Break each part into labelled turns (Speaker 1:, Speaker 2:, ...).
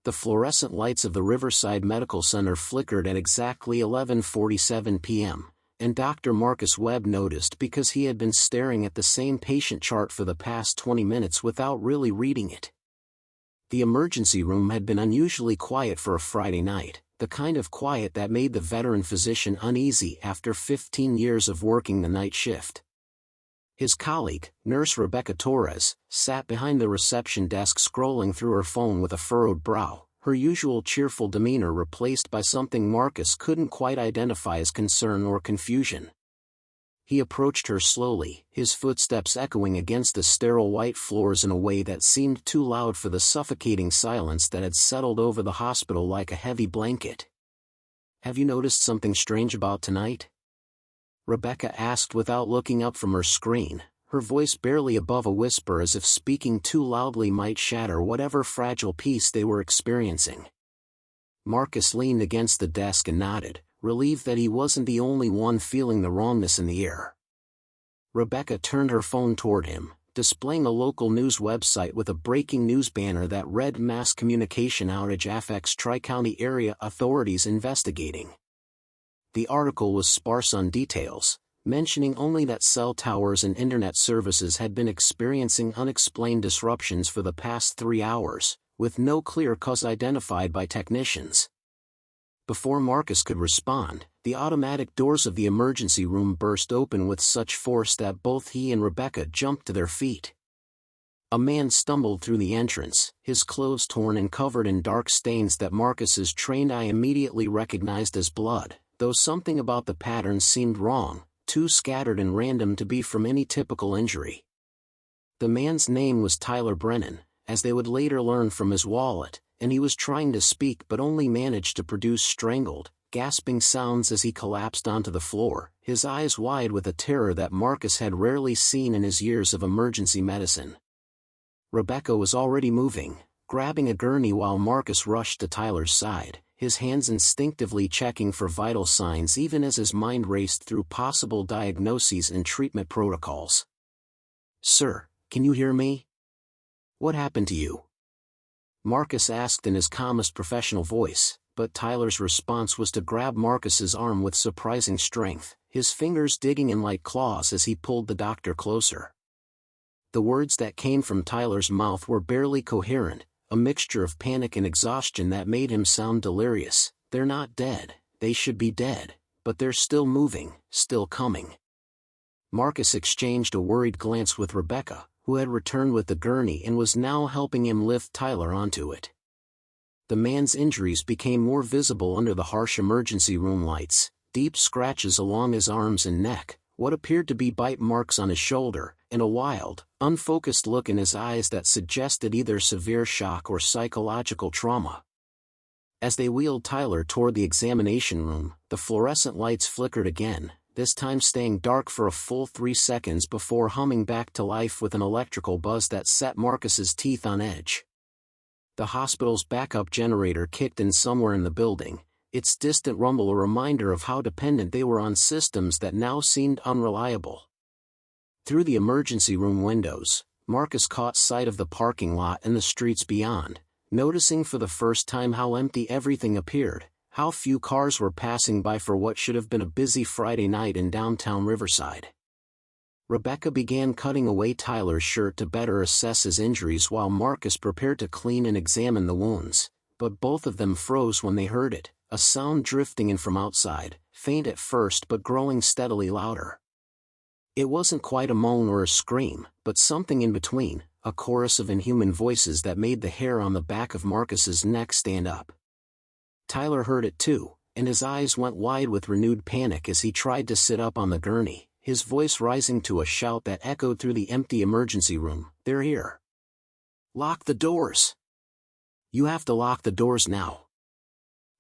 Speaker 1: The fluorescent lights of the Riverside Medical Center flickered at exactly 11:47 p.m., and Dr. Marcus Webb noticed because he had been staring at the same patient chart for the past 20 minutes without really reading it. The emergency room had been unusually quiet for a Friday night, the kind of quiet that made the veteran physician uneasy after 15 years of working the night shift. His colleague, Nurse Rebecca Torres, sat behind the reception desk scrolling through her phone with a furrowed brow, her usual cheerful demeanor replaced by something Marcus couldn't quite identify as concern or confusion. He approached her slowly, his footsteps echoing against the sterile white floors in a way that seemed too loud for the suffocating silence that had settled over the hospital like a heavy blanket. "Have you noticed something strange about tonight?" Rebecca asked without looking up from her screen, her voice barely above a whisper as if speaking too loudly might shatter whatever fragile peace they were experiencing. Marcus leaned against the desk and nodded, relieved that he wasn't the only one feeling the wrongness in the air. Rebecca turned her phone toward him, displaying a local news website with a breaking news banner that read "Mass communication outage affects Tri-County area authorities investigating." The article was sparse on details, mentioning only that cell towers and internet services had been experiencing unexplained disruptions for the past 3 hours, with no clear cause identified by technicians. Before Marcus could respond, the automatic doors of the emergency room burst open with such force that both he and Rebecca jumped to their feet. A man stumbled through the entrance, his clothes torn and covered in dark stains that Marcus's trained eye immediately recognized as blood, though something about the patterns seemed wrong, too scattered and random to be from any typical injury. The man's name was Tyler Brennan, as they would later learn from his wallet, and he was trying to speak but only managed to produce strangled, gasping sounds as he collapsed onto the floor, his eyes wide with a terror that Marcus had rarely seen in his years of emergency medicine. Rebecca was already moving, grabbing a gurney while Marcus rushed to Tyler's side, his hands instinctively checking for vital signs even as his mind raced through possible diagnoses and treatment protocols. "Sir, can you hear me? What happened to you?" Marcus asked in his calmest professional voice, but Tyler's response was to grab Marcus's arm with surprising strength, his fingers digging in like claws as he pulled the doctor closer. The words that came from Tyler's mouth were barely coherent, a mixture of panic and exhaustion that made him sound delirious. "They're not dead, they should be dead, but they're still moving, still coming." Marcus exchanged a worried glance with Rebecca, who had returned with the gurney and was now helping him lift Tyler onto it. The man's injuries became more visible under the harsh emergency room lights, deep scratches along his arms and neck, what appeared to be bite marks on his shoulder, and a wild, unfocused look in his eyes that suggested either severe shock or psychological trauma. As they wheeled Tyler toward the examination room, the fluorescent lights flickered again, this time staying dark for a full 3 seconds before humming back to life with an electrical buzz that set Marcus's teeth on edge. The hospital's backup generator kicked in somewhere in the building, its distant rumble a reminder of how dependent they were on systems that now seemed unreliable. Through the emergency room windows, Marcus caught sight of the parking lot and the streets beyond, noticing for the first time how empty everything appeared, how few cars were passing by for what should have been a busy Friday night in downtown Riverside. Rebecca began cutting away Tyler's shirt to better assess his injuries while Marcus prepared to clean and examine the wounds, but both of them froze when they heard it, a sound drifting in from outside, faint at first but growing steadily louder. It wasn't quite a moan or a scream, but something in between, a chorus of inhuman voices that made the hair on the back of Marcus's neck stand up. Tyler heard it too, and his eyes went wide with renewed panic as he tried to sit up on the gurney, his voice rising to a shout that echoed through the empty emergency room. "They're here. Lock the doors. You have to lock the doors now."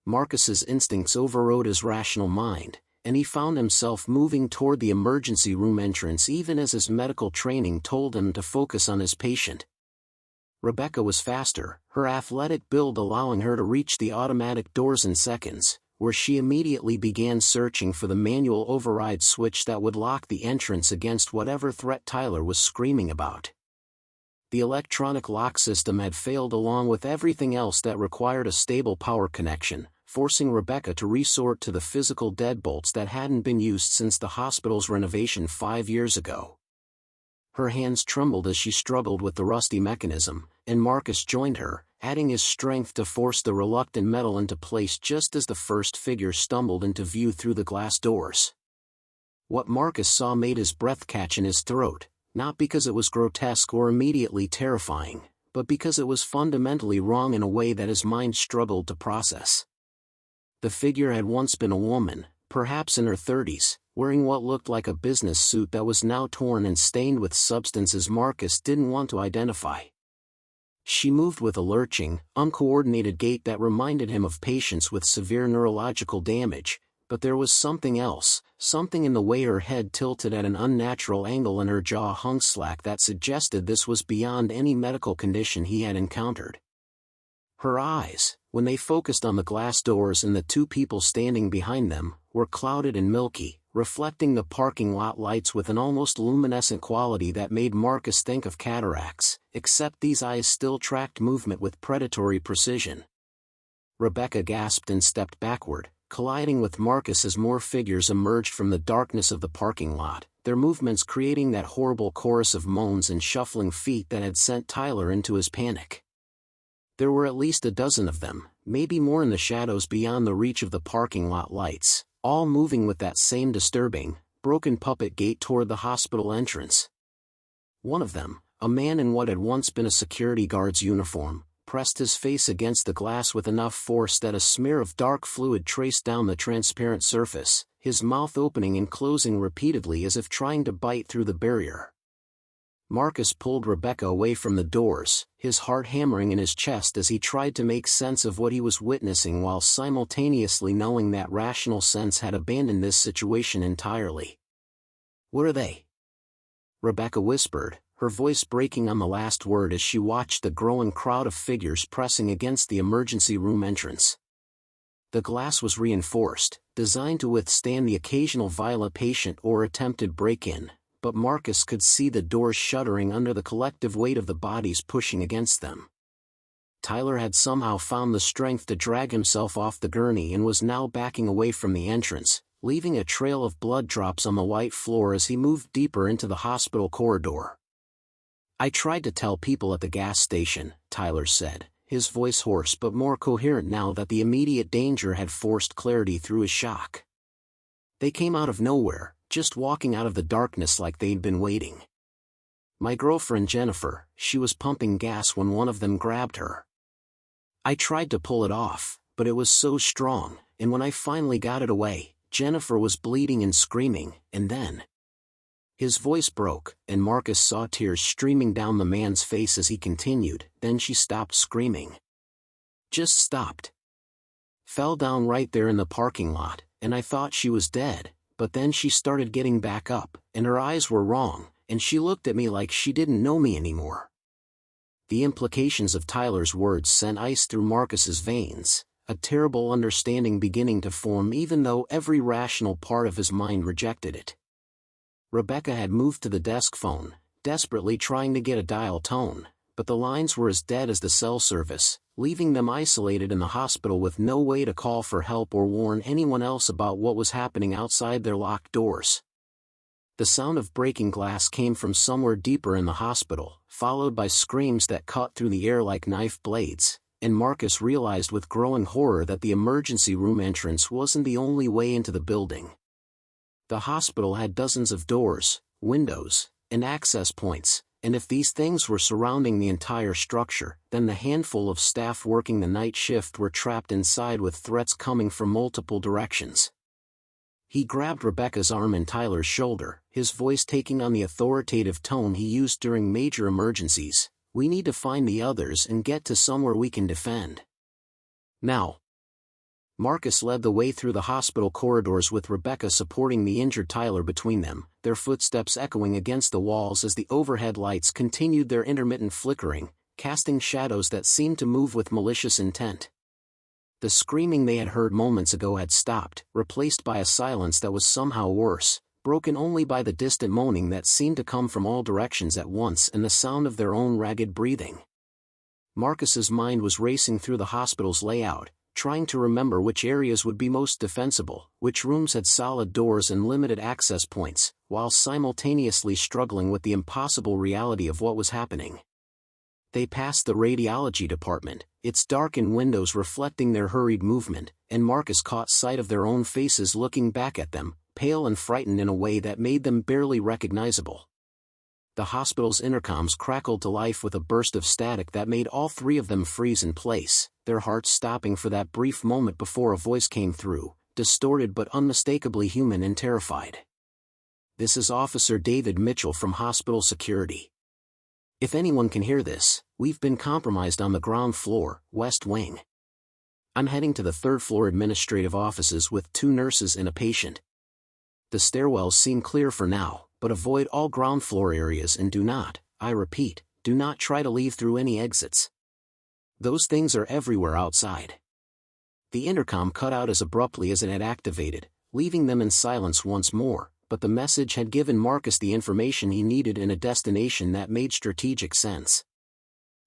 Speaker 1: Marcus's instincts overrode his rational mind, and he found himself moving toward the emergency room entrance even as his medical training told him to focus on his patient. Rebecca was faster, her athletic build allowing her to reach the automatic doors in seconds, where she immediately began searching for the manual override switch that would lock the entrance against whatever threat Tyler was screaming about. The electronic lock system had failed along with everything else that required a stable power connection, forcing Rebecca to resort to the physical deadbolts that hadn't been used since the hospital's renovation 5 years ago. Her hands trembled as she struggled with the rusty mechanism, and Marcus joined her, adding his strength to force the reluctant metal into place just as the first figure stumbled into view through the glass doors. What Marcus saw made his breath catch in his throat, not because it was grotesque or immediately terrifying, but because it was fundamentally wrong in a way that his mind struggled to process. The figure had once been a woman, perhaps in her 30s, wearing what looked like a business suit that was now torn and stained with substances Marcus didn't want to identify. She moved with a lurching, uncoordinated gait that reminded him of patients with severe neurological damage, but there was something else, something in the way her head tilted at an unnatural angle and her jaw hung slack that suggested this was beyond any medical condition he had encountered. Her eyes, when they focused on the glass doors and the two people standing behind them, were clouded and milky, reflecting the parking lot lights with an almost luminescent quality that made Marcus think of cataracts, except these eyes still tracked movement with predatory precision. Rebecca gasped and stepped backward, colliding with Marcus as more figures emerged from the darkness of the parking lot, their movements creating that horrible chorus of moans and shuffling feet that had sent Tyler into his panic. There were at least a dozen of them, maybe more in the shadows beyond the reach of the parking lot lights, all moving with that same disturbing, broken puppet gait toward the hospital entrance. One of them, a man in what had once been a security guard's uniform, pressed his face against the glass with enough force that a smear of dark fluid traced down the transparent surface, his mouth opening and closing repeatedly as if trying to bite through the barrier. Marcus pulled Rebecca away from the doors, his heart hammering in his chest as he tried to make sense of what he was witnessing while simultaneously knowing that rational sense had abandoned this situation entirely. "What are they?" Rebecca whispered, her voice breaking on the last word as she watched the growing crowd of figures pressing against the emergency room entrance. The glass was reinforced, designed to withstand the occasional violent patient or attempted break-in, but Marcus could see the doors shuddering under the collective weight of the bodies pushing against them. Tyler had somehow found the strength to drag himself off the gurney and was now backing away from the entrance, leaving a trail of blood drops on the white floor as he moved deeper into the hospital corridor. "I tried to tell people at the gas station," Tyler said, his voice hoarse but more coherent now that the immediate danger had forced clarity through his shock. "They came out of nowhere, just walking out of the darkness like they'd been waiting. My girlfriend Jennifer, she was pumping gas when one of them grabbed her. I tried to pull it off, but it was so strong, and when I finally got it away, Jennifer was bleeding and screaming, and then..." His voice broke, and Marcus saw tears streaming down the man's face as he continued, "Then she stopped screaming. Just stopped. Fell down right there in the parking lot, and I thought she was dead, but then she started getting back up, and her eyes were wrong, and she looked at me like she didn't know me anymore." The implications of Tyler's words sent ice through Marcus's veins, a terrible understanding beginning to form even though every rational part of his mind rejected it. Rebecca had moved to the desk phone, desperately trying to get a dial tone, but the lines were as dead as the cell service, leaving them isolated in the hospital with no way to call for help or warn anyone else about what was happening outside their locked doors. The sound of breaking glass came from somewhere deeper in the hospital, followed by screams that cut through the air like knife blades, and Marcus realized with growing horror that the emergency room entrance wasn't the only way into the building. The hospital had dozens of doors, windows, and access points, and if these things were surrounding the entire structure, then the handful of staff working the night shift were trapped inside with threats coming from multiple directions. He grabbed Rebecca's arm and Tyler's shoulder, his voice taking on the authoritative tone he used during major emergencies. "We need to find the others and get to somewhere we can defend. Now." Marcus led the way through the hospital corridors with Rebecca supporting the injured Tyler between them, their footsteps echoing against the walls as the overhead lights continued their intermittent flickering, casting shadows that seemed to move with malicious intent. The screaming they had heard moments ago had stopped, replaced by a silence that was somehow worse, broken only by the distant moaning that seemed to come from all directions at once and the sound of their own ragged breathing. Marcus's mind was racing through the hospital's layout, trying to remember which areas would be most defensible, which rooms had solid doors and limited access points, while simultaneously struggling with the impossible reality of what was happening. They passed the radiology department, its darkened windows reflecting their hurried movement, and Marcus caught sight of their own faces looking back at them, pale and frightened in a way that made them barely recognizable. The hospital's intercoms crackled to life with a burst of static that made all three of them freeze in place, their hearts stopping for that brief moment before a voice came through, distorted but unmistakably human and terrified. "This is Officer David Mitchell from Hospital Security. If anyone can hear this, we've been compromised on the ground floor, West Wing. I'm heading to the third-floor administrative offices with 2 nurses and a patient. The stairwells seem clear for now, but avoid all ground floor areas and do not, I repeat, do not try to leave through any exits. Those things are everywhere outside." The intercom cut out as abruptly as it had activated, leaving them in silence once more, but the message had given Marcus the information he needed in a destination that made strategic sense.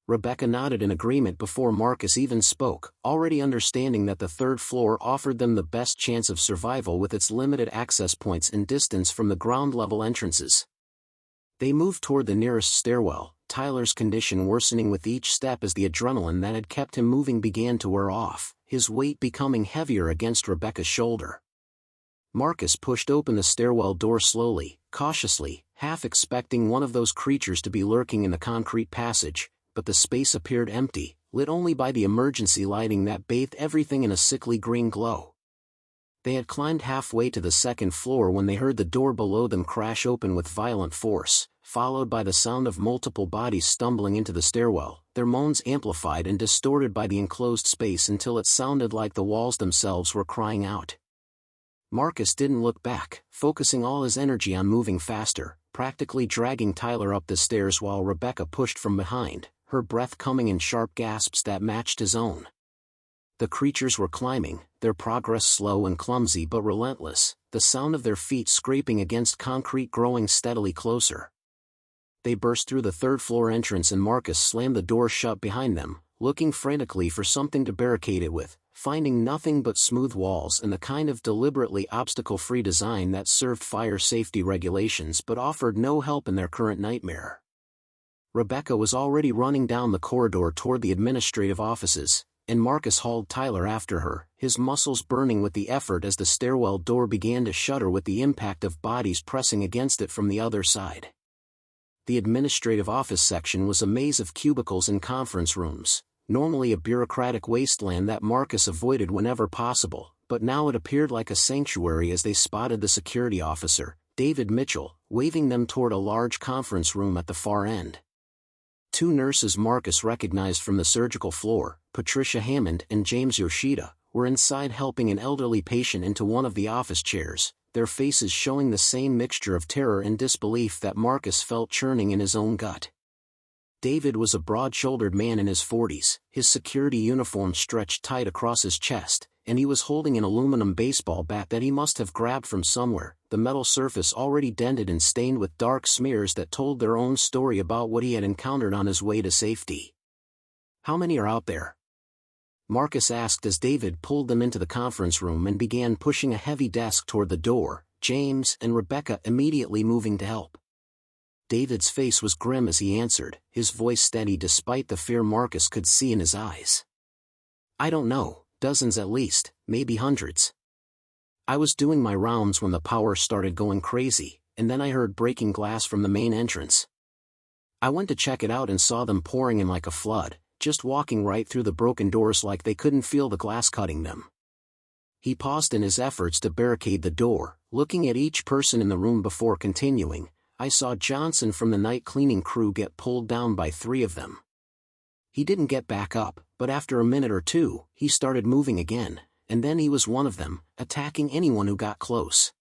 Speaker 1: Rebecca nodded in agreement before Marcus even spoke, already understanding that the third floor offered them the best chance of survival with its limited access points and distance from the ground-level entrances. They moved toward the nearest stairwell, Tyler's condition worsening with each step as the adrenaline that had kept him moving began to wear off, his weight becoming heavier against Rebecca's shoulder. Marcus pushed open the stairwell door slowly, cautiously, half expecting one of those creatures to be lurking in the concrete passage, but the space appeared empty, lit only by the emergency lighting that bathed everything in a sickly green glow. They had climbed halfway to the second floor when they heard the door below them crash open with violent force, followed by the sound of multiple bodies stumbling into the stairwell, their moans amplified and distorted by the enclosed space until it sounded like the walls themselves were crying out. Marcus didn't look back, focusing all his energy on moving faster, practically dragging Tyler up the stairs while Rebecca pushed from behind, her breath coming in sharp gasps that matched his own. The creatures were climbing, their progress slow and clumsy but relentless, the sound of their feet scraping against concrete growing steadily closer. They burst through the third-floor entrance and Marcus slammed the door shut behind them, looking frantically for something to barricade it with, finding nothing but smooth walls and the kind of deliberately obstacle-free design that served fire safety regulations but offered no help in their current nightmare. Rebecca was already running down the corridor toward the administrative offices, and Marcus hauled Tyler after her, his muscles burning with the effort as the stairwell door began to shudder with the impact of bodies pressing against it from the other side. The administrative office section was a maze of cubicles and conference rooms, normally a bureaucratic wasteland that Marcus avoided whenever possible, but now it appeared like a sanctuary as they spotted the security officer, David Mitchell, waving them toward a large conference room at the far end. 2 nurses Marcus recognized from the surgical floor, Patricia Hammond and James Yoshida, were inside helping an elderly patient into one of the office chairs, their faces showing the same mixture of terror and disbelief that Marcus felt churning in his own gut. David was a broad-shouldered man in his 40s, his security uniform stretched tight across his chest, and he was holding an aluminum baseball bat that he must have grabbed from somewhere, the metal surface already dented and stained with dark smears that told their own story about what he had encountered on his way to safety. "How many are out there?" Marcus asked as David pulled them into the conference room and began pushing a heavy desk toward the door, James and Rebecca immediately moving to help. David's face was grim as he answered, his voice steady despite the fear Marcus could see in his eyes. "I don't know, dozens at least, maybe hundreds. I was doing my rounds when the power started going crazy, and then I heard breaking glass from the main entrance. I went to check it out and saw them pouring in like a flood, just walking right through the broken doors like they couldn't feel the glass cutting them." He paused in his efforts to barricade the door, looking at each person in the room before continuing. "I saw Johnson from the night cleaning crew get pulled down by 3 of them. He didn't get back up, but after a minute or two, he started moving again, and then he was one of them, attacking anyone who got close."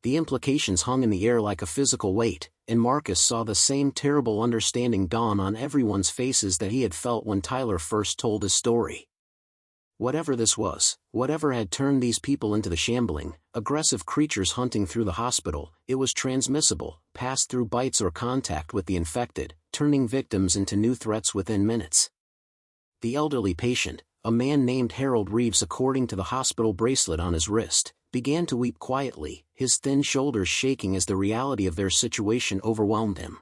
Speaker 1: The implications hung in the air like a physical weight, and Marcus saw the same terrible understanding dawn on everyone's faces that he had felt when Tyler first told his story. Whatever this was, whatever had turned these people into the shambling, aggressive creatures hunting through the hospital, it was transmissible, passed through bites or contact with the infected, turning victims into new threats within minutes. The elderly patient, a man named Harold Reeves according to the hospital bracelet on his wrist, began to weep quietly, his thin shoulders shaking as the reality of their situation overwhelmed him.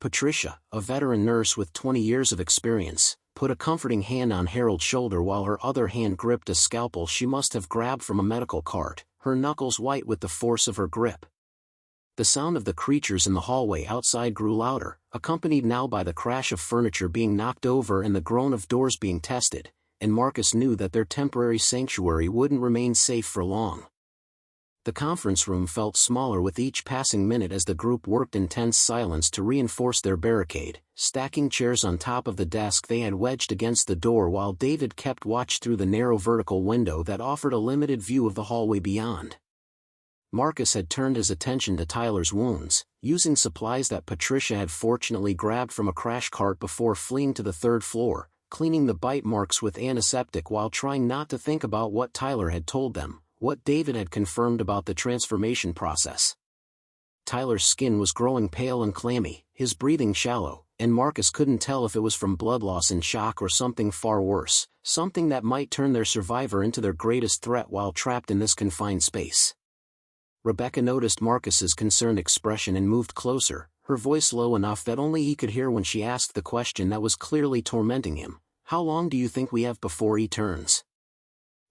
Speaker 1: Patricia, a veteran nurse with 20 years of experience, put a comforting hand on Harold's shoulder while her other hand gripped a scalpel she must have grabbed from a medical cart, her knuckles white with the force of her grip. The sound of the creatures in the hallway outside grew louder, accompanied now by the crash of furniture being knocked over and the groan of doors being tested, and Marcus knew that their temporary sanctuary wouldn't remain safe for long. The conference room felt smaller with each passing minute as the group worked in tense silence to reinforce their barricade, stacking chairs on top of the desk they had wedged against the door while David kept watch through the narrow vertical window that offered a limited view of the hallway beyond. Marcus had turned his attention to Tyler's wounds, using supplies that Patricia had fortunately grabbed from a crash cart before fleeing to the third floor, cleaning the bite marks with antiseptic while trying not to think about what Tyler had told them, what David had confirmed about the transformation process. Tyler's skin was growing pale and clammy, his breathing shallow, and Marcus couldn't tell if it was from blood loss and shock or something far worse, something that might turn their survivor into their greatest threat while trapped in this confined space. Rebecca noticed Marcus's concerned expression and moved closer, her voice low enough that only he could hear when she asked the question that was clearly tormenting him. "How long do you think we have before he turns?"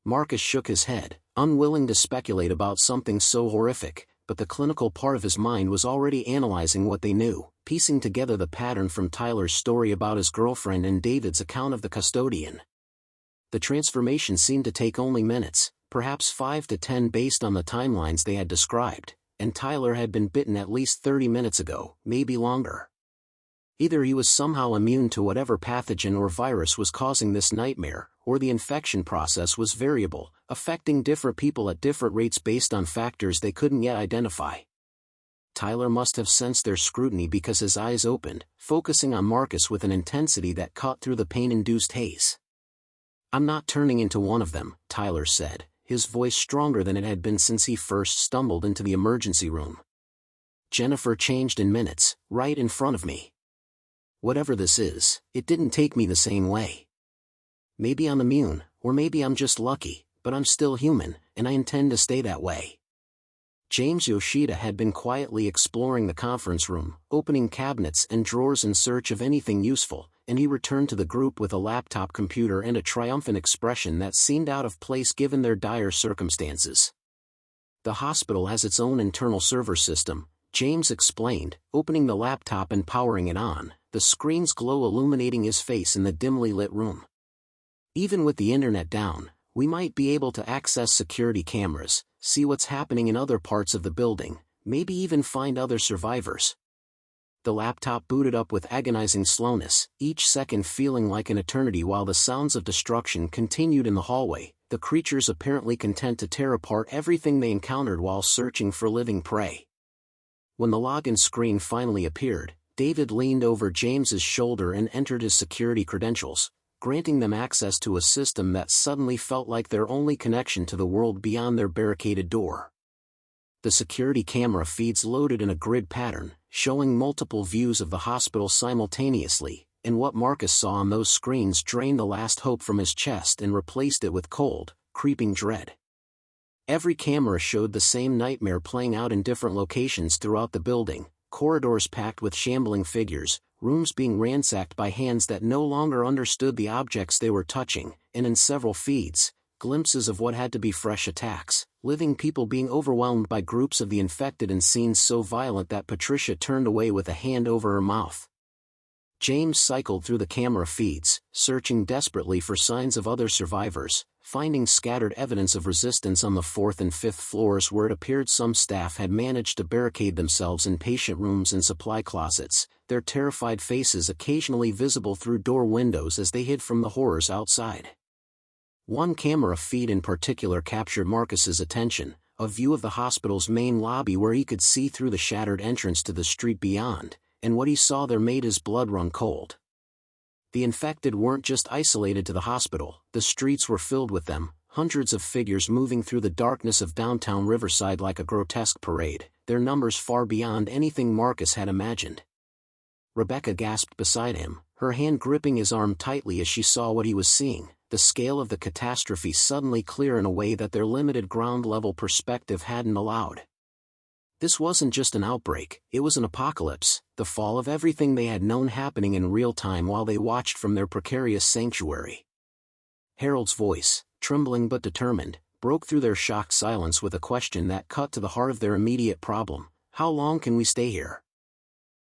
Speaker 1: Marcus shook his head, unwilling to speculate about something so horrific, but the clinical part of his mind was already analyzing what they knew, piecing together the pattern from Tyler's story about his girlfriend and David's account of the custodian. The transformation seemed to take only minutes, perhaps 5 to 10 based on the timelines they had described, and Tyler had been bitten at least 30 minutes ago, maybe longer. Either he was somehow immune to whatever pathogen or virus was causing this nightmare, or the infection process was variable, affecting different people at different rates based on factors they couldn't yet identify. Tyler must have sensed their scrutiny because his eyes opened, focusing on Marcus with an intensity that cut through the pain-induced haze. "I'm not turning into one of them," Tyler said, his voice stronger than it had been since he first stumbled into the emergency room. "Jennifer changed in minutes, right in front of me. Whatever this is, it didn't take me the same way. Maybe I'm immune, or maybe I'm just lucky, but I'm still human, and I intend to stay that way." James Yoshida had been quietly exploring the conference room, opening cabinets and drawers in search of anything useful, and he returned to the group with a laptop computer and a triumphant expression that seemed out of place given their dire circumstances. "The hospital has its own internal server system," James explained, opening the laptop and powering it on, the screen's glow illuminating his face in the dimly lit room. "Even with the internet down, we might be able to access security cameras, see what's happening in other parts of the building, maybe even find other survivors." The laptop booted up with agonizing slowness, each second feeling like an eternity while the sounds of destruction continued in the hallway, the creatures apparently content to tear apart everything they encountered while searching for living prey. When the login screen finally appeared, David leaned over James's shoulder and entered his security credentials, granting them access to a system that suddenly felt like their only connection to the world beyond their barricaded door. The security camera feeds loaded in a grid pattern, showing multiple views of the hospital simultaneously, and what Marcus saw on those screens drained the last hope from his chest and replaced it with cold, creeping dread. Every camera showed the same nightmare playing out in different locations throughout the building, corridors packed with shambling figures, rooms being ransacked by hands that no longer understood the objects they were touching, and in several feeds, glimpses of what had to be fresh attacks, living people being overwhelmed by groups of the infected and scenes so violent that Patricia turned away with a hand over her mouth. James cycled through the camera feeds, searching desperately for signs of other survivors, finding scattered evidence of resistance on the 4th and 5th floors where it appeared some staff had managed to barricade themselves in patient rooms and supply closets, their terrified faces occasionally visible through door windows as they hid from the horrors outside. One camera feed in particular captured Marcus's attention, a view of the hospital's main lobby where he could see through the shattered entrance to the street beyond, and what he saw there made his blood run cold. The infected weren't just isolated to the hospital, the streets were filled with them, hundreds of figures moving through the darkness of downtown Riverside like a grotesque parade, their numbers far beyond anything Marcus had imagined. Rebecca gasped beside him, her hand gripping his arm tightly as she saw what he was seeing, the scale of the catastrophe suddenly clear in a way that their limited ground-level perspective hadn't allowed. This wasn't just an outbreak, it was an apocalypse, the fall of everything they had known happening in real time while they watched from their precarious sanctuary. Harold's voice, trembling but determined, broke through their shocked silence with a question that cut to the heart of their immediate problem: how long can we stay here?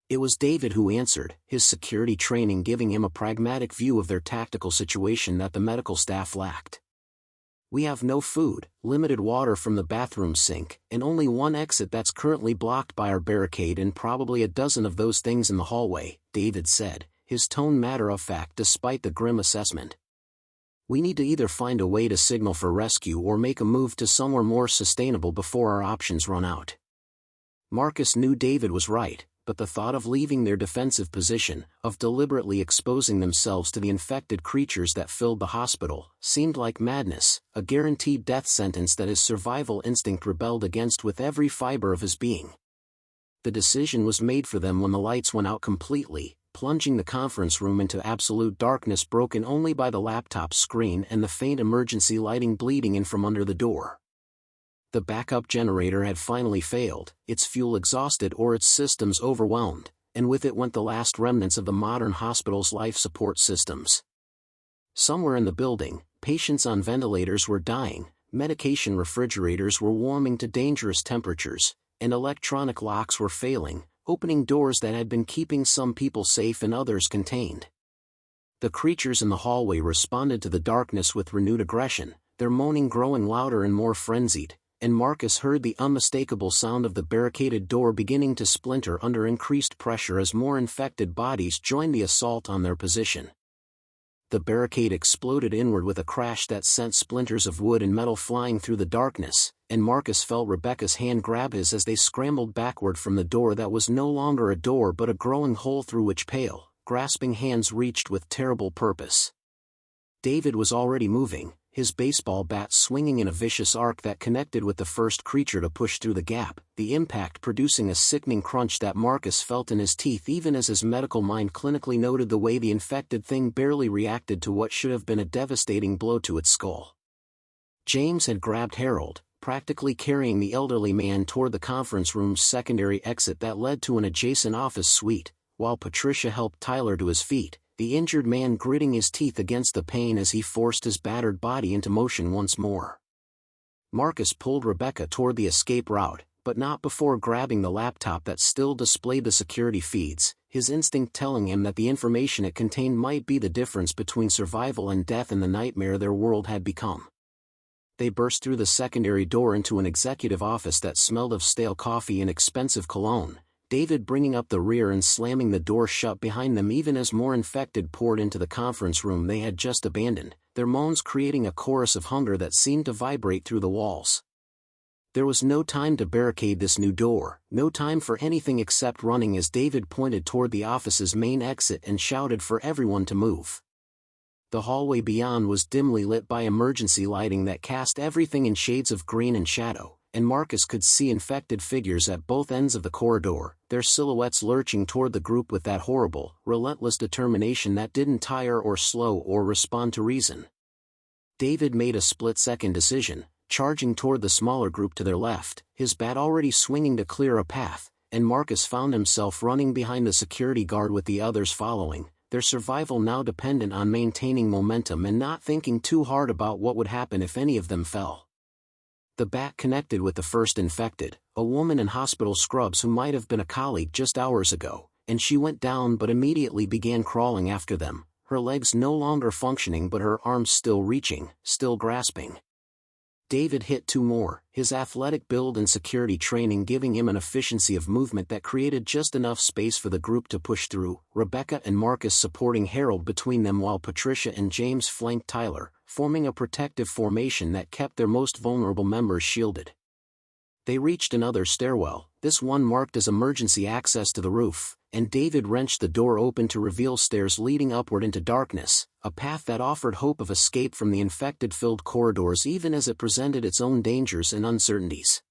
Speaker 1: It was David who answered, his security training giving him a pragmatic view of their tactical situation that the medical staff lacked. We have no food, limited water from the bathroom sink, and only one exit that's currently blocked by our barricade and probably a dozen of those things in the hallway, David said, his tone matter-of-fact despite the grim assessment. We need to either find a way to signal for rescue or make a move to somewhere more sustainable before our options run out. Marcus knew David was right, but the thought of leaving their defensive position, of deliberately exposing themselves to the infected creatures that filled the hospital, seemed like madness, a guaranteed death sentence that his survival instinct rebelled against with every fiber of his being. The decision was made for them when the lights went out completely, plunging the conference room into absolute darkness broken only by the laptop screen and the faint emergency lighting bleeding in from under the door. The backup generator had finally failed, its fuel exhausted or its systems overwhelmed, and with it went the last remnants of the modern hospital's life support systems. Somewhere in the building, patients on ventilators were dying, medication refrigerators were warming to dangerous temperatures, and electronic locks were failing, opening doors that had been keeping some people safe and others contained. The creatures in the hallway responded to the darkness with renewed aggression, their moaning growing louder and more frenzied, and Marcus heard the unmistakable sound of the barricaded door beginning to splinter under increased pressure as more infected bodies joined the assault on their position. The barricade exploded inward with a crash that sent splinters of wood and metal flying through the darkness, and Marcus felt Rebecca's hand grab his as they scrambled backward from the door that was no longer a door but a growing hole through which pale, grasping hands reached with terrible purpose. David was already moving, his baseball bat swinging in a vicious arc that connected with the first creature to push through the gap, the impact producing a sickening crunch that Marcus felt in his teeth even as his medical mind clinically noted the way the infected thing barely reacted to what should have been a devastating blow to its skull. James had grabbed Harold, practically carrying the elderly man toward the conference room's secondary exit that led to an adjacent office suite, while Patricia helped Tyler to his feet, the injured man gritting his teeth against the pain as he forced his battered body into motion once more. Marcus pulled Rebecca toward the escape route, but not before grabbing the laptop that still displayed the security feeds, his instinct telling him that the information it contained might be the difference between survival and death in the nightmare their world had become. They burst through the secondary door into an executive office that smelled of stale coffee and expensive cologne, David bringing up the rear and slamming the door shut behind them even as more infected poured into the conference room they had just abandoned, their moans creating a chorus of hunger that seemed to vibrate through the walls. There was no time to barricade this new door, no time for anything except running as David pointed toward the office's main exit and shouted for everyone to move. The hallway beyond was dimly lit by emergency lighting that cast everything in shades of green and shadow, and Marcus could see infected figures at both ends of the corridor, their silhouettes lurching toward the group with that horrible, relentless determination that didn't tire or slow or respond to reason. David made a split-second decision, charging toward the smaller group to their left, his bat already swinging to clear a path, and Marcus found himself running behind the security guard with the others following, their survival now dependent on maintaining momentum and not thinking too hard about what would happen if any of them fell. The bat connected with the first infected, a woman in hospital scrubs who might have been a colleague just hours ago, and she went down but immediately began crawling after them, her legs no longer functioning but her arms still reaching, still grasping. David hit two more, his athletic build and security training giving him an efficiency of movement that created just enough space for the group to push through, Rebecca and Marcus supporting Harold between them while Patricia and James flanked Tyler, forming a protective formation that kept their most vulnerable members shielded. They reached another stairwell, this one marked as emergency access to the roof, and David wrenched the door open to reveal stairs leading upward into darkness, a path that offered hope of escape from the infected-filled corridors even as it presented its own dangers and uncertainties.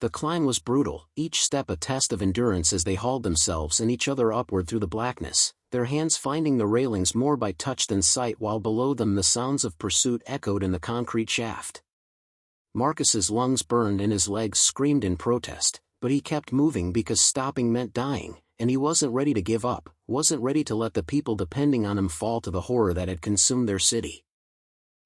Speaker 1: The climb was brutal, each step a test of endurance as they hauled themselves and each other upward through the blackness, their hands finding the railings more by touch than sight, while below them the sounds of pursuit echoed in the concrete shaft. Marcus's lungs burned and his legs screamed in protest, but he kept moving because stopping meant dying, and he wasn't ready to give up, wasn't ready to let the people depending on him fall to the horror that had consumed their city.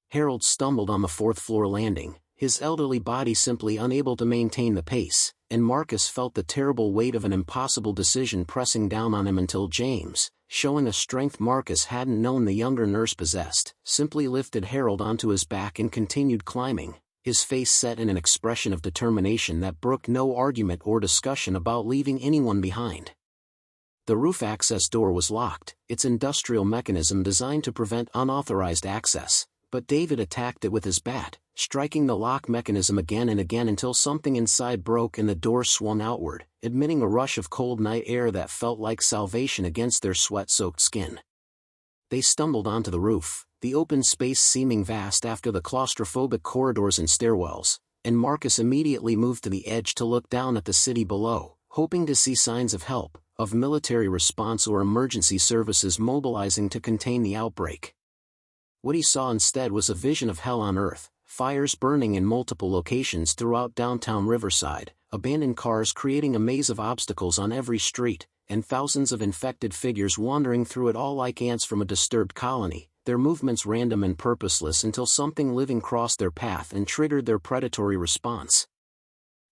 Speaker 1: Harold stumbled on the fourth-floor landing, his elderly body simply unable to maintain the pace, and Marcus felt the terrible weight of an impossible decision pressing down on him until James, showing a strength Marcus hadn't known the younger nurse possessed, simply lifted Harold onto his back and continued climbing, his face set in an expression of determination that brooked no argument or discussion about leaving anyone behind. The roof access door was locked, its industrial mechanism designed to prevent unauthorized access, but David attacked it with his bat, striking the lock mechanism again and again until something inside broke and the door swung outward, admitting a rush of cold night air that felt like salvation against their sweat-soaked skin. They stumbled onto the roof, the open space seeming vast after the claustrophobic corridors and stairwells, and Marcus immediately moved to the edge to look down at the city below, hoping to see signs of help, of military response or emergency services mobilizing to contain the outbreak. What he saw instead was a vision of hell on earth, fires burning in multiple locations throughout downtown Riverside, abandoned cars creating a maze of obstacles on every street, and thousands of infected figures wandering through it all like ants from a disturbed colony, their movements random and purposeless until something living crossed their path and triggered their predatory response.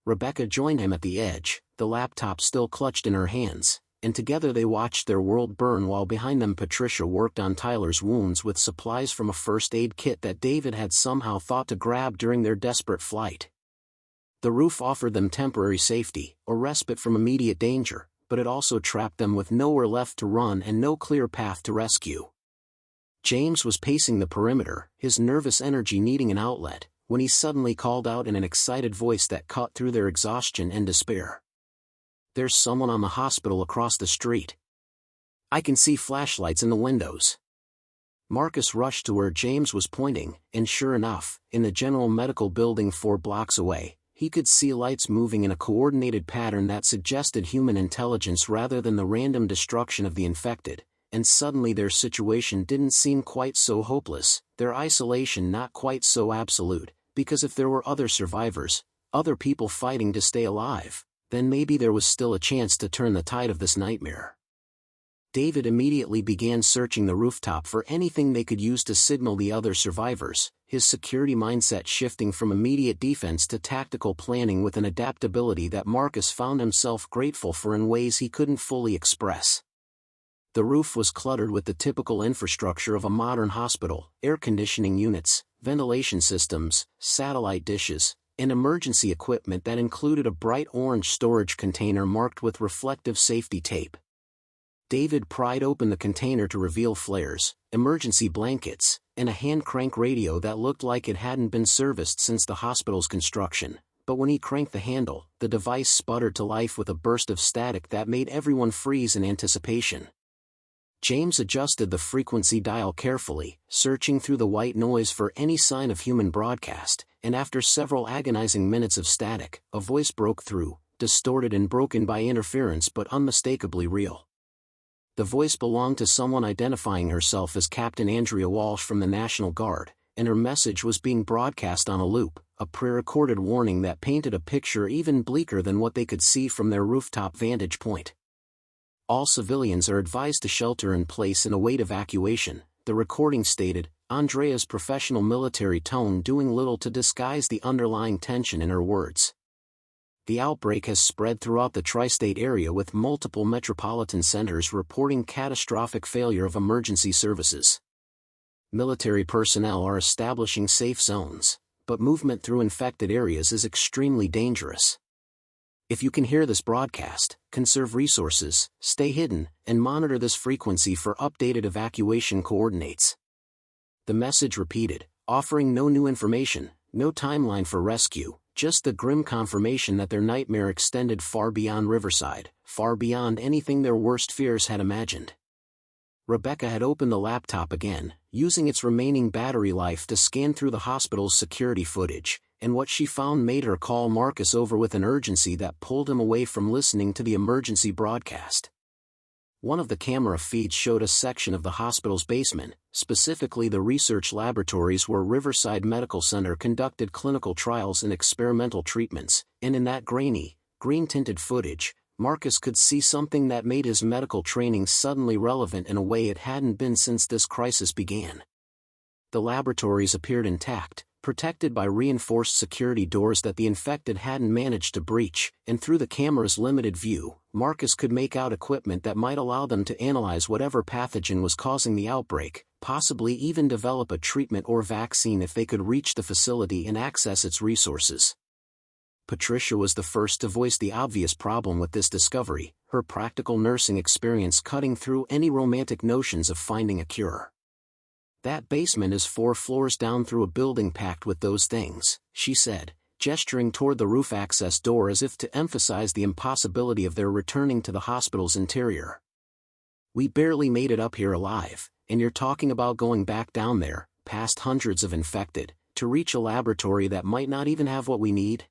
Speaker 1: Rebecca joined him at the edge, the laptop still clutched in her hands, and together they watched their world burn while behind them Patricia worked on Tyler's wounds with supplies from a first aid kit that David had somehow thought to grab during their desperate flight. The roof offered them temporary safety, or respite from immediate danger, but it also trapped them with nowhere left to run and no clear path to rescue. James was pacing the perimeter, his nervous energy needing an outlet, when he suddenly called out in an excited voice that cut through their exhaustion and despair. "There's someone on the hospital across the street. I can see flashlights in the windows." Marcus rushed to where James was pointing, and sure enough, in the general medical building 4 blocks away, he could see lights moving in a coordinated pattern that suggested human intelligence rather than the random destruction of the infected, and suddenly their situation didn't seem quite so hopeless, their isolation not quite so absolute, because if there were other survivors, other people fighting to stay alive, then maybe there was still a chance to turn the tide of this nightmare. David immediately began searching the rooftop for anything they could use to signal the other survivors, his security mindset shifting from immediate defense to tactical planning with an adaptability that Marcus found himself grateful for in ways he couldn't fully express. The roof was cluttered with the typical infrastructure of a modern hospital: air conditioning units, ventilation systems, satellite dishes, and emergency equipment that included a bright orange storage container marked with reflective safety tape. David pried open the container to reveal flares, emergency blankets, and a hand crank radio that looked like it hadn't been serviced since the hospital's construction, but when he cranked the handle, the device sputtered to life with a burst of static that made everyone freeze in anticipation. James adjusted the frequency dial carefully, searching through the white noise for any sign of human broadcast, and after several agonizing minutes of static, a voice broke through, distorted and broken by interference but unmistakably real. The voice belonged to someone identifying herself as Captain Andrea Walsh from the National Guard, and her message was being broadcast on a loop, a pre-recorded warning that painted a picture even bleaker than what they could see from their rooftop vantage point. "All civilians are advised to shelter in place and await evacuation," the recording stated, Andrea's professional military tone doing little to disguise the underlying tension in her words. The outbreak has spread throughout the tri-state area with multiple metropolitan centers reporting catastrophic failure of emergency services. Military personnel are establishing safe zones, but movement through infected areas is extremely dangerous. If you can hear this broadcast, conserve resources, stay hidden, and monitor this frequency for updated evacuation coordinates. The message repeated, offering no new information, no timeline for rescue, just the grim confirmation that their nightmare extended far beyond Riverside, far beyond anything their worst fears had imagined. Rebecca had opened the laptop again, using its remaining battery life to scan through the hospital's security footage, and what she found made her call Marcus over with an urgency that pulled him away from listening to the emergency broadcast. One of the camera feeds showed a section of the hospital's basement, specifically the research laboratories where Riverside Medical Center conducted clinical trials and experimental treatments, and in that grainy, green-tinted footage, Marcus could see something that made his medical training suddenly relevant in a way it hadn't been since this crisis began. The laboratories appeared intact, protected by reinforced security doors that the infected hadn't managed to breach, and through the camera's limited view, Marcus could make out equipment that might allow them to analyze whatever pathogen was causing the outbreak, possibly even develop a treatment or vaccine if they could reach the facility and access its resources. Patricia was the first to voice the obvious problem with this discovery, her practical nursing experience cutting through any romantic notions of finding a cure. "That basement is 4 floors down through a building packed with those things," she said, gesturing toward the roof access door as if to emphasize the impossibility of their returning to the hospital's interior. "We barely made it up here alive, and you're talking about going back down there, past hundreds of infected, to reach a laboratory that might not even have what we need?"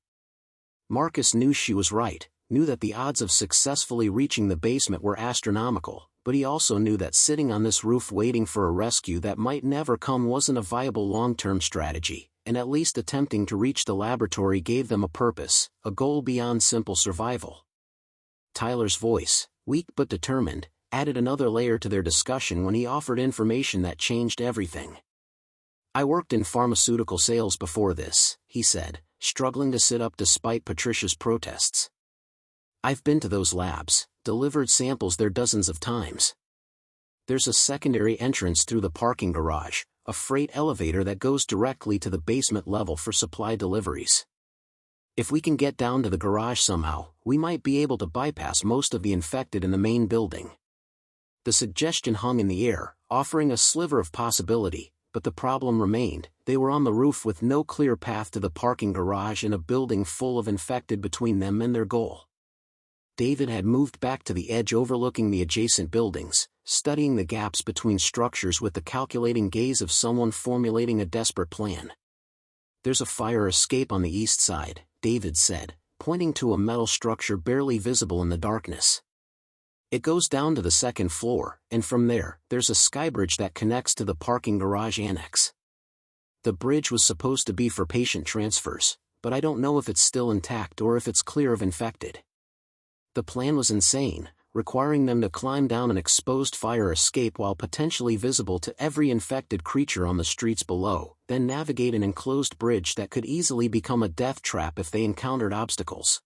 Speaker 1: Marcus knew she was right, knew that the odds of successfully reaching the basement were astronomical, but he also knew that sitting on this roof waiting for a rescue that might never come wasn't a viable long-term strategy, and at least attempting to reach the laboratory gave them a purpose, a goal beyond simple survival. Tyler's voice, weak but determined, added another layer to their discussion when he offered information that changed everything. "I worked in pharmaceutical sales before this," he said, struggling to sit up despite Patricia's protests. "I've been to those labs, delivered samples there dozens of times. There's a secondary entrance through the parking garage, a freight elevator that goes directly to the basement level for supply deliveries. If we can get down to the garage somehow, we might be able to bypass most of the infected in the main building." The suggestion hung in the air, offering a sliver of possibility, but the problem remained. They were on the roof with no clear path to the parking garage and a building full of infected between them and their goal. David had moved back to the edge overlooking the adjacent buildings, studying the gaps between structures with the calculating gaze of someone formulating a desperate plan. "There's a fire escape on the east side," David said, pointing to a metal structure barely visible in the darkness. "It goes down to the 2nd floor, and from there, there's a skybridge that connects to the parking garage annex. The bridge was supposed to be for patient transfers, but I don't know if it's still intact or if it's clear of infected." The plan was insane, requiring them to climb down an exposed fire escape while potentially visible to every infected creature on the streets below, then navigate an enclosed bridge that could easily become a death trap if they encountered obstacles.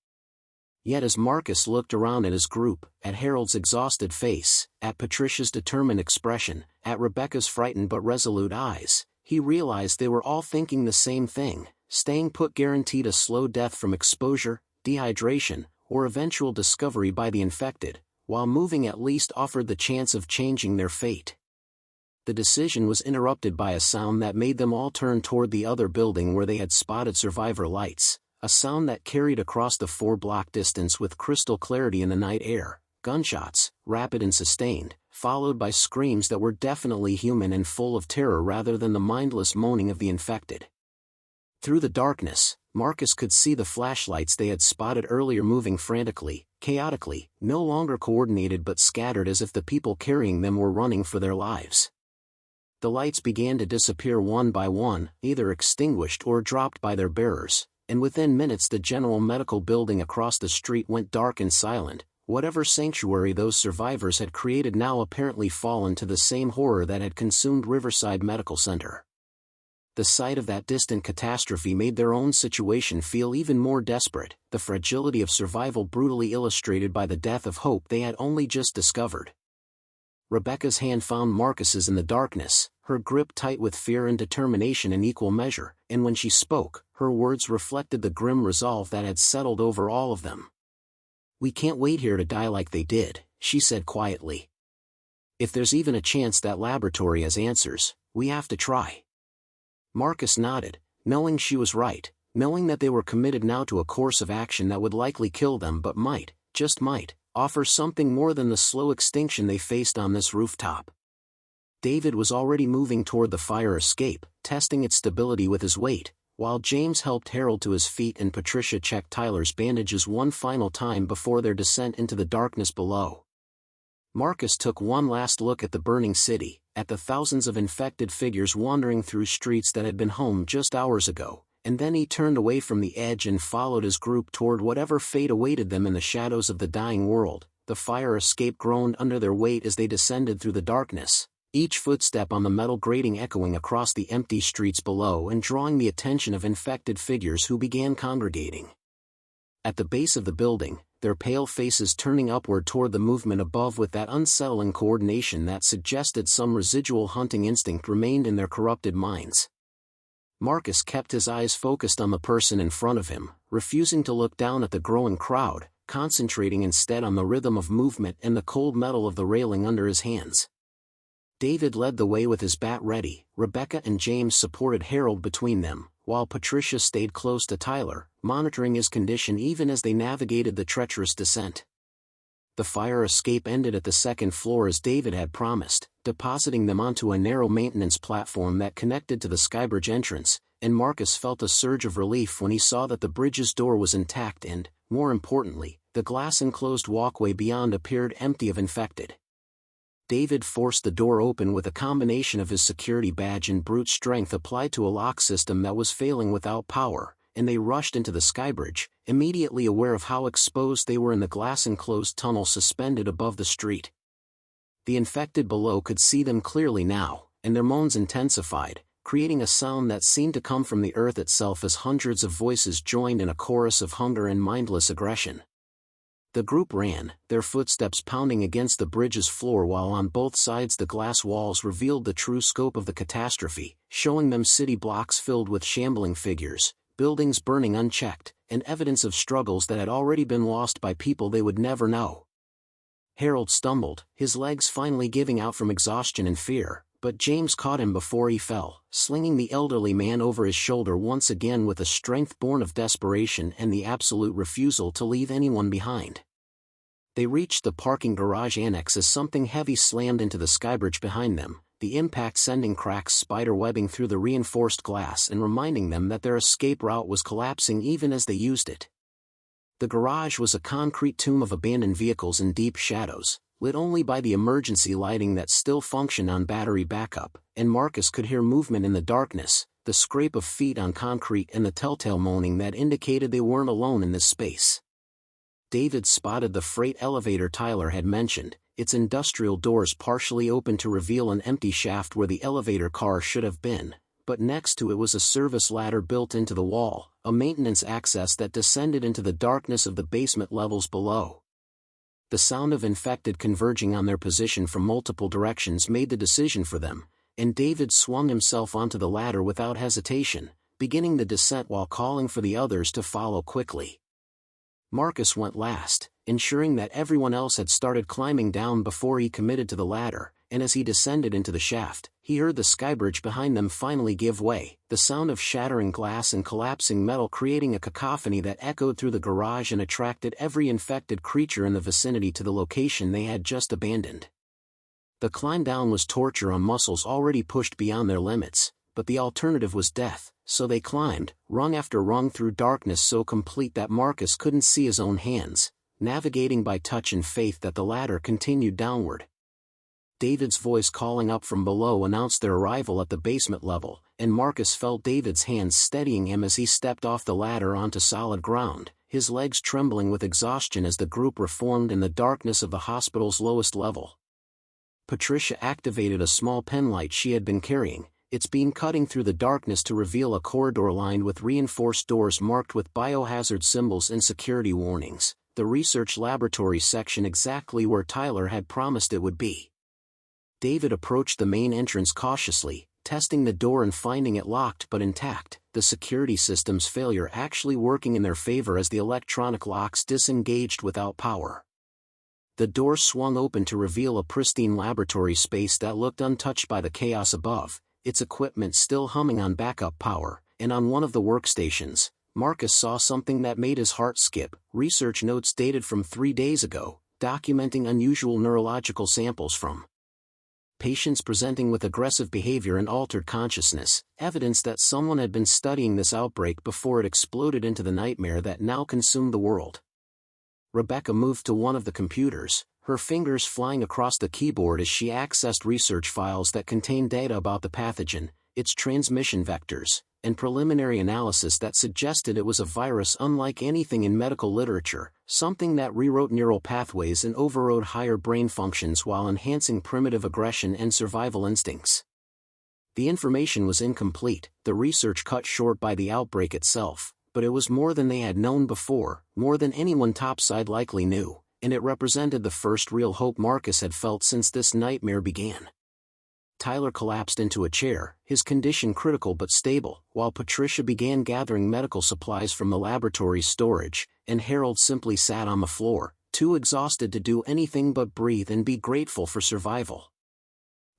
Speaker 1: Yet as Marcus looked around at his group, at Harold's exhausted face, at Patricia's determined expression, at Rebecca's frightened but resolute eyes, he realized they were all thinking the same thing: staying put guaranteed a slow death from exposure, dehydration, or eventual discovery by the infected, while moving at least offered the chance of changing their fate. The decision was interrupted by a sound that made them all turn toward the other building where they had spotted survivor lights, a sound that carried across the 4-block distance with crystal clarity in the night air: gunshots, rapid and sustained, followed by screams that were definitely human and full of terror rather than the mindless moaning of the infected. Through the darkness, Marcus could see the flashlights they had spotted earlier moving frantically, chaotically, no longer coordinated but scattered as if the people carrying them were running for their lives. The lights began to disappear one by one, either extinguished or dropped by their bearers, and within minutes the general medical building across the street went dark and silent. Whatever sanctuary those survivors had created now apparently fallen to the same horror that had consumed Riverside Medical Center. The sight of that distant catastrophe made their own situation feel even more desperate, the fragility of survival brutally illustrated by the death of hope they had only just discovered. Rebecca's hand found Marcus's in the darkness, her grip tight with fear and determination in equal measure, and when she spoke, her words reflected the grim resolve that had settled over all of them. "We can't wait here to die like they did," she said quietly. "If there's even a chance that laboratory has answers, we have to try." Marcus nodded, knowing she was right, knowing that they were committed now to a course of action that would likely kill them but might, just might, offer something more than the slow extinction they faced on this rooftop. David was already moving toward the fire escape, testing its stability with his weight, while James helped Harold to his feet and Patricia checked Tyler's bandages one final time before their descent into the darkness below. Marcus took one last look at the burning city, at the thousands of infected figures wandering through streets that had been home just hours ago, and then he turned away from the edge and followed his group toward whatever fate awaited them in the shadows of the dying world. The fire escape groaned under their weight as they descended through the darkness, each footstep on the metal grating echoing across the empty streets below and drawing the attention of infected figures who began congregating. At the base of the building, their pale faces turning upward toward the movement above with that unsettling coordination that suggested some residual hunting instinct remained in their corrupted minds. Marcus kept his eyes focused on the person in front of him, refusing to look down at the growing crowd, concentrating instead on the rhythm of movement and the cold metal of the railing under his hands. David led the way with his bat ready, Rebecca and James supported Harold between them, while Patricia stayed close to Tyler, monitoring his condition even as they navigated the treacherous descent. The fire escape ended at the second floor as David had promised, depositing them onto a narrow maintenance platform that connected to the skybridge entrance, and Marcus felt a surge of relief when he saw that the bridge's door was intact and, more importantly, the glass-enclosed walkway beyond appeared empty of infected. David forced the door open with a combination of his security badge and brute strength applied to a lock system that was failing without power, and they rushed into the skybridge, immediately aware of how exposed they were in the glass-enclosed tunnel suspended above the street. The infected below could see them clearly now, and their moans intensified, creating a sound that seemed to come from the earth itself as hundreds of voices joined in a chorus of hunger and mindless aggression. The group ran, their footsteps pounding against the bridge's floor while on both sides the glass walls revealed the true scope of the catastrophe, showing them city blocks filled with shambling figures, buildings burning unchecked, and evidence of struggles that had already been lost by people they would never know. Harold stumbled, his legs finally giving out from exhaustion and fear, but James caught him before he fell, slinging the elderly man over his shoulder once again with a strength born of desperation and the absolute refusal to leave anyone behind. They reached the parking garage annex as something heavy slammed into the skybridge behind them, the impact sending cracks spider-webbing through the reinforced glass and reminding them that their escape route was collapsing even as they used it. The garage was a concrete tomb of abandoned vehicles in deep shadows, lit only by the emergency lighting that still functioned on battery backup, and Marcus could hear movement in the darkness, the scrape of feet on concrete and the telltale moaning that indicated they weren't alone in this space. David spotted the freight elevator Tyler had mentioned, its industrial doors partially open to reveal an empty shaft where the elevator car should have been, but next to it was a service ladder built into the wall, a maintenance access that descended into the darkness of the basement levels below. The sound of infected converging on their position from multiple directions made the decision for them, and David swung himself onto the ladder without hesitation, beginning the descent while calling for the others to follow quickly. Marcus went last, ensuring that everyone else had started climbing down before he committed to the ladder, and as he descended into the shaft, he heard the skybridge behind them finally give way, the sound of shattering glass and collapsing metal creating a cacophony that echoed through the garage and attracted every infected creature in the vicinity to the location they had just abandoned. The climb down was torture on muscles already pushed beyond their limits, but the alternative was death, so they climbed, rung after rung through darkness so complete that Marcus couldn't see his own hands, navigating by touch and faith that the ladder continued downward. David's voice calling up from below announced their arrival at the basement level, and Marcus felt David's hands steadying him as he stepped off the ladder onto solid ground, his legs trembling with exhaustion as the group reformed in the darkness of the hospital's lowest level. Patricia activated a small penlight she had been carrying, its beam cutting through the darkness to reveal a corridor lined with reinforced doors marked with biohazard symbols and security warnings, the research laboratory section exactly where Tyler had promised it would be. David approached the main entrance cautiously, testing the door and finding it locked but intact, the security system's failure actually working in their favor as the electronic locks disengaged without power. The door swung open to reveal a pristine laboratory space that looked untouched by the chaos above, its equipment still humming on backup power, and on one of the workstations, Marcus saw something that made his heart skip. Research notes dated from 3 days ago, documenting unusual neurological samples from patients presenting with aggressive behavior and altered consciousness, evidence that someone had been studying this outbreak before it exploded into the nightmare that now consumed the world. Rebecca moved to one of the computers, her fingers flying across the keyboard as she accessed research files that contained data about the pathogen, its transmission vectors, and preliminary analysis that suggested it was a virus unlike anything in medical literature, something that rewrote neural pathways and overrode higher brain functions while enhancing primitive aggression and survival instincts. The information was incomplete, the research cut short by the outbreak itself, but it was more than they had known before, more than anyone topside likely knew, and it represented the first real hope Marcus had felt since this nightmare began. Tyler collapsed into a chair, his condition critical but stable, while Patricia began gathering medical supplies from the laboratory's storage, and Harold simply sat on the floor, too exhausted to do anything but breathe and be grateful for survival.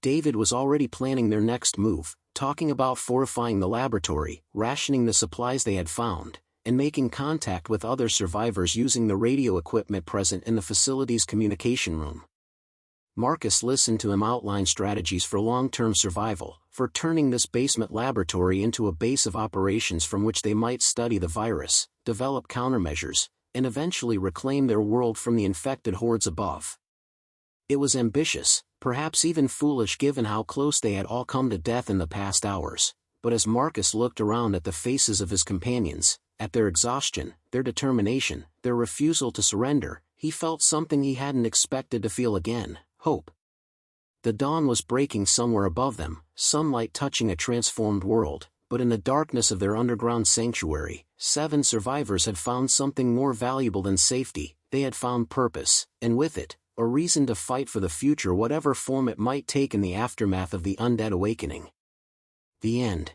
Speaker 1: David was already planning their next move, talking about fortifying the laboratory, rationing the supplies they had found, and making contact with other survivors using the radio equipment present in the facility's communication room. Marcus listened to him outline strategies for long-term survival, for turning this basement laboratory into a base of operations from which they might study the virus, develop countermeasures, and eventually reclaim their world from the infected hordes above. It was ambitious, perhaps even foolish given how close they had all come to death in the past hours, but as Marcus looked around at the faces of his companions, at their exhaustion, their determination, their refusal to surrender, he felt something he hadn't expected to feel again: hope. The dawn was breaking somewhere above them, sunlight touching a transformed world, but in the darkness of their underground sanctuary, 7 survivors had found something more valuable than safety. They had found purpose, and with it, a reason to fight for the future, whatever form it might take in the aftermath of the Undead Awakening. The end.